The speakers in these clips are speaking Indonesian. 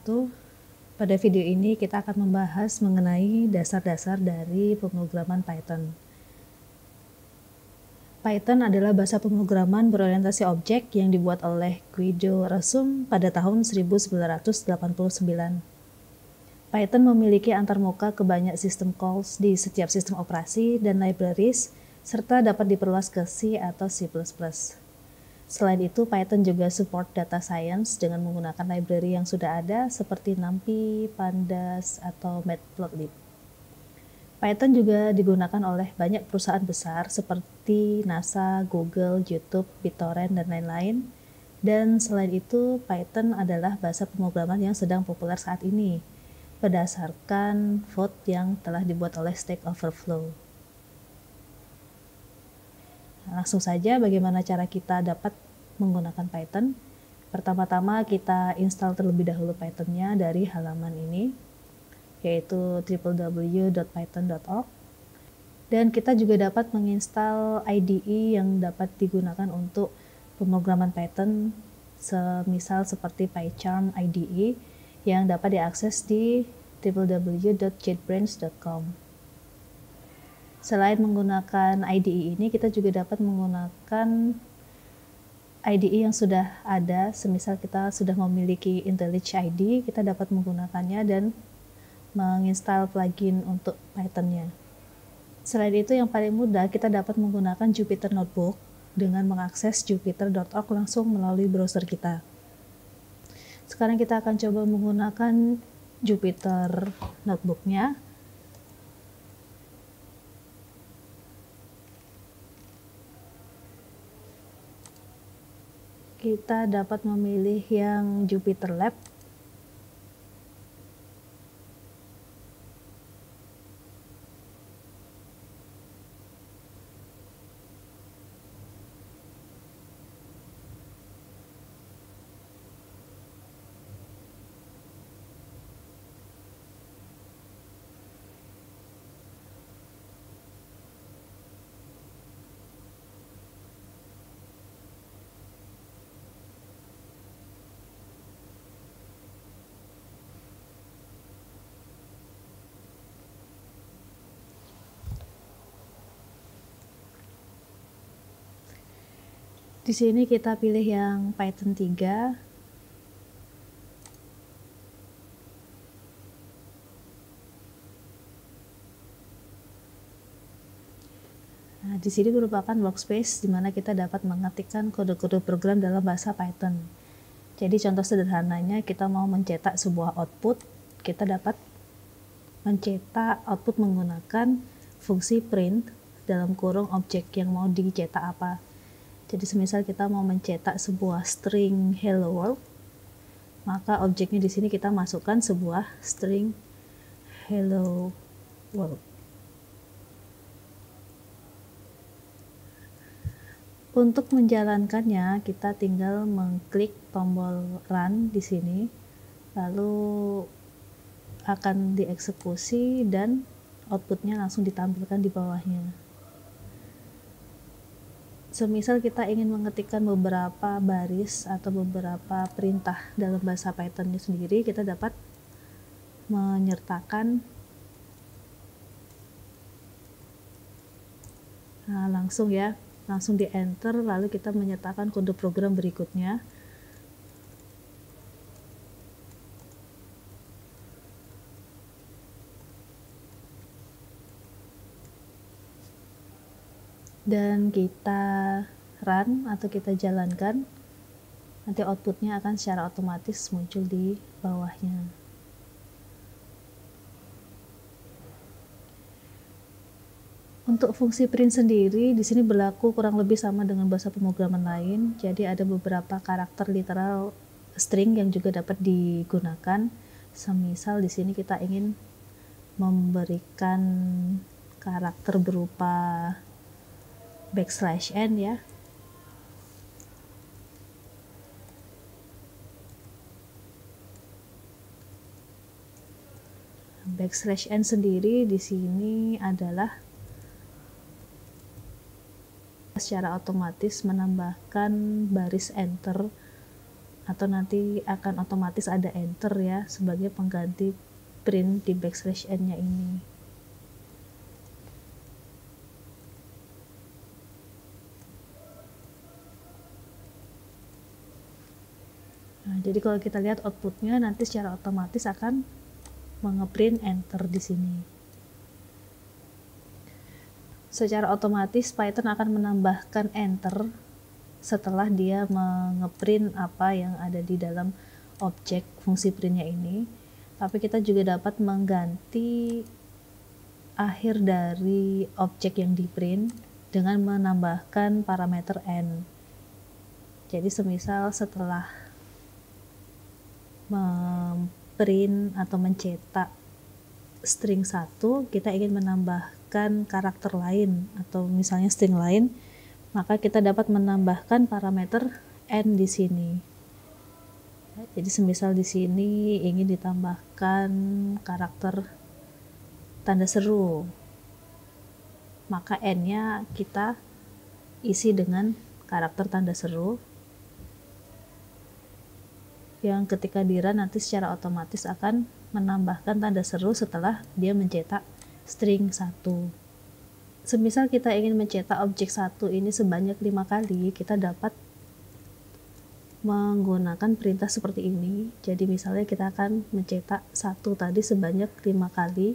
wabarakatuh. Pada video ini kita akan membahas mengenai dasar-dasar dari pemrograman Python. Python adalah bahasa pemrograman berorientasi objek yang dibuat oleh Guido Resum pada tahun 1989. Python memiliki antarmuka ke banyak sistem calls di setiap sistem operasi dan libraries, serta dapat diperluas ke C atau C++. Selain itu, Python juga support data science dengan menggunakan library yang sudah ada seperti NumPy, Pandas, atau Matplotlib. Python juga digunakan oleh banyak perusahaan besar seperti NASA, Google, YouTube, BitTorrent, dan lain-lain. Dan selain itu, Python adalah bahasa pemrograman yang sedang populer saat ini, berdasarkan vote yang telah dibuat oleh Stack Overflow. Langsung saja, bagaimana cara kita dapat menggunakan Python? Pertama-tama kita install terlebih dahulu Python-nya dari halaman ini, yaitu www.python.org. Dan kita juga dapat menginstal IDE yang dapat digunakan untuk pemrograman Python, semisal seperti PyCharm IDE yang dapat diakses di www.jetbrains.com. Selain menggunakan IDE ini, kita juga dapat menggunakan IDE yang sudah ada. Semisal kita sudah memiliki IntelliJ IDE, kita dapat menggunakannya dan menginstal plugin untuk Python-nya. Selain itu, yang paling mudah, kita dapat menggunakan Jupyter Notebook dengan mengakses jupyter.org langsung melalui browser kita. Sekarang kita akan coba menggunakan Jupyter Notebook-nya. Kita dapat memilih yang Jupyter Lab. Di sini kita pilih yang Python 3. Nah, di sini merupakan workspace di mana kita dapat mengetikkan kode-kode program dalam bahasa Python. Jadi contoh sederhananya, kita mau mencetak sebuah output, kita dapat mencetak output menggunakan fungsi print dalam kurung objek yang mau dicetak apa. Jadi semisal kita mau mencetak sebuah string hello world, maka objeknya di sini kita masukkan sebuah string hello world. Untuk menjalankannya, kita tinggal mengklik tombol run di sini, lalu akan dieksekusi dan outputnya langsung ditampilkan di bawahnya. Semisal kita ingin mengetikkan beberapa baris atau beberapa perintah dalam bahasa Python sendiri, kita dapat menyertakan langsung di enter, lalu kita menyertakan kode program berikutnya. Dan kita run atau kita jalankan, nanti outputnya akan secara otomatis muncul di bawahnya. Untuk fungsi print sendiri di sini berlaku kurang lebih sama dengan bahasa pemrograman lain. Jadi ada beberapa karakter literal string yang juga dapat digunakan. Semisal di sini kita ingin memberikan karakter berupa \n ya. \n sendiri di sini adalah secara otomatis menambahkan baris enter atau nanti akan otomatis ada enter ya sebagai pengganti print di backslash n-nya ini. Nah, jadi kalau kita lihat outputnya nanti secara otomatis akan mengeprint enter di sini. Secara otomatis Python akan menambahkan enter setelah dia mengeprint apa yang ada di dalam objek fungsi printnya ini. Tapi kita juga dapat mengganti akhir dari objek yang di print dengan menambahkan parameter n. Jadi semisal setelah memprint atau mencetak string 1, kita ingin menambahkan karakter lain atau misalnya string lain, maka kita dapat menambahkan parameter n di sini. Jadi semisal di sini ingin ditambahkan karakter tanda seru, maka n-nya kita isi dengan karakter tanda seru yang ketika di-run nanti secara otomatis akan menambahkan tanda seru setelah dia mencetak string 1. Semisal kita ingin mencetak objek 1 ini sebanyak 5 kali, kita dapat menggunakan perintah seperti ini. Jadi misalnya kita akan mencetak 1 tadi sebanyak 5 kali,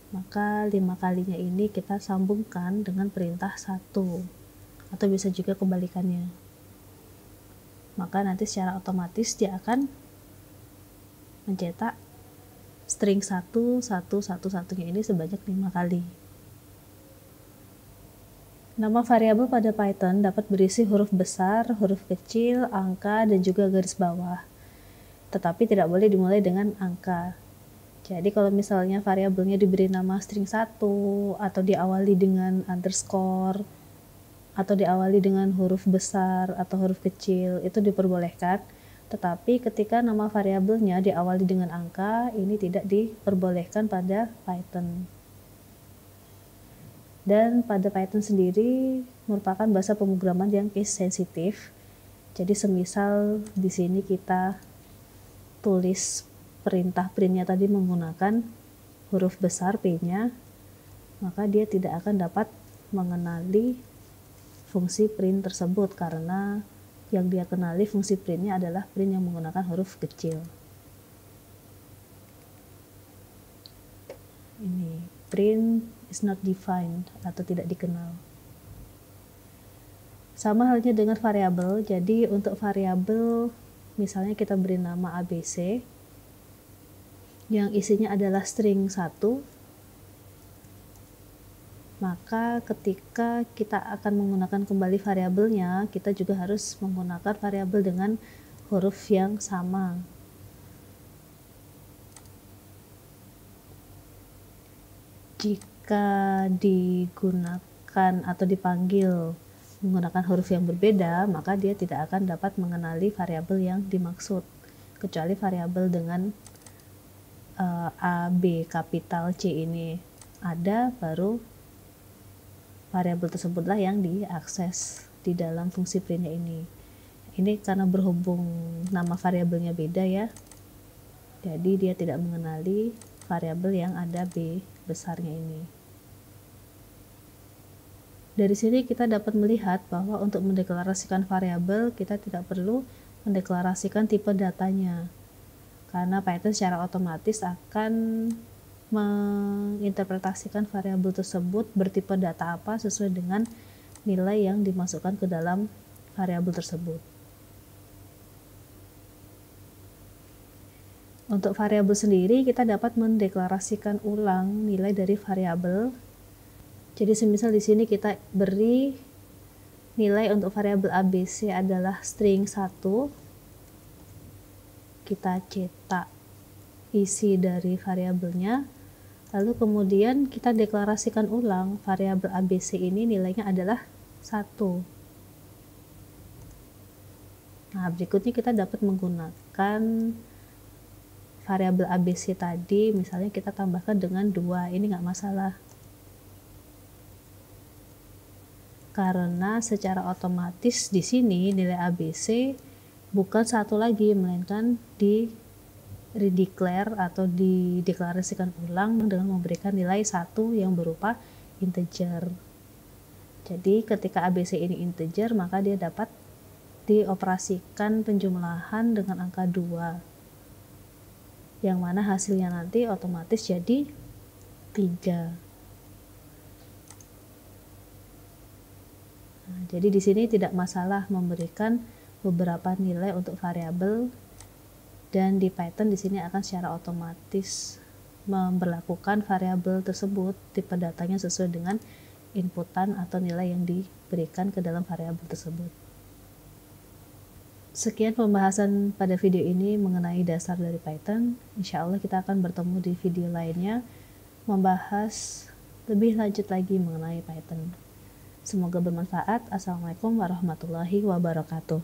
maka 5 kalinya ini kita sambungkan dengan perintah 1, atau bisa juga kebalikannya. Maka nanti secara otomatis dia akan mencetak string 1, 1, 1, 1-nya ini sebanyak 5 kali. Nama variabel pada Python dapat berisi huruf besar, huruf kecil, angka, dan juga garis bawah. Tetapi tidak boleh dimulai dengan angka. Jadi kalau misalnya variabelnya diberi nama string 1, atau diawali dengan underscore, atau diawali dengan huruf besar atau huruf kecil, itu diperbolehkan. Tetapi ketika nama variabelnya diawali dengan angka, ini tidak diperbolehkan pada Python. Dan pada Python sendiri merupakan bahasa pemrograman yang case sensitif. Jadi semisal di sini kita tulis perintah printnya tadi menggunakan huruf besar P-nya, maka dia tidak akan dapat mengenali fungsi print tersebut karena yang dia kenali fungsi printnya adalah print yang menggunakan huruf kecil. Ini print is not defined atau tidak dikenal. Sama halnya dengan variabel. Jadi untuk variabel misalnya kita beri nama ABC yang isinya adalah string 1, maka ketika kita akan menggunakan kembali variabelnya, kita juga harus menggunakan variabel dengan huruf yang sama. Jika digunakan atau dipanggil menggunakan huruf yang berbeda, maka dia tidak akan dapat mengenali variabel yang dimaksud, kecuali variabel dengan A, B, kapital C ini ada, baru variabel tersebutlah yang diakses di dalam fungsi printnya ini. Ini karena berhubung nama variabelnya beda ya, jadi dia tidak mengenali variabel yang ada B besarnya ini. Dari sini kita dapat melihat bahwa untuk mendeklarasikan variabel kita tidak perlu mendeklarasikan tipe datanya, karena Python secara otomatis akan menginterpretasikan variabel tersebut bertipe data apa sesuai dengan nilai yang dimasukkan ke dalam variabel tersebut. Untuk variabel sendiri kita dapat mendeklarasikan ulang nilai dari variabel. Jadi semisal di sini kita beri nilai untuk variabel ABC adalah string 1, kita cetak isi dari variabelnya, lalu kemudian kita deklarasikan ulang variabel ABC ini nilainya adalah 1. Nah, berikutnya kita dapat menggunakan variabel ABC tadi, misalnya kita tambahkan dengan 2, ini nggak masalah. Karena secara otomatis di sini nilai ABC bukan satu lagi, melainkan di redeclare atau dideklarasikan ulang dengan memberikan nilai 1 yang berupa integer. Jadi ketika ABC ini integer, maka dia dapat dioperasikan penjumlahan dengan angka 2, yang mana hasilnya nanti otomatis jadi 3. Nah, jadi di sini tidak masalah memberikan beberapa nilai untuk variabel, dan di Python di sini akan secara otomatis memberlakukan variabel tersebut tipe datanya sesuai dengan inputan atau nilai yang diberikan ke dalam variabel tersebut. Sekian pembahasan pada video ini mengenai dasar dari Python. Insya Allah kita akan bertemu di video lainnya membahas lebih lanjut lagi mengenai Python. Semoga bermanfaat. Assalamualaikum warahmatullahi wabarakatuh.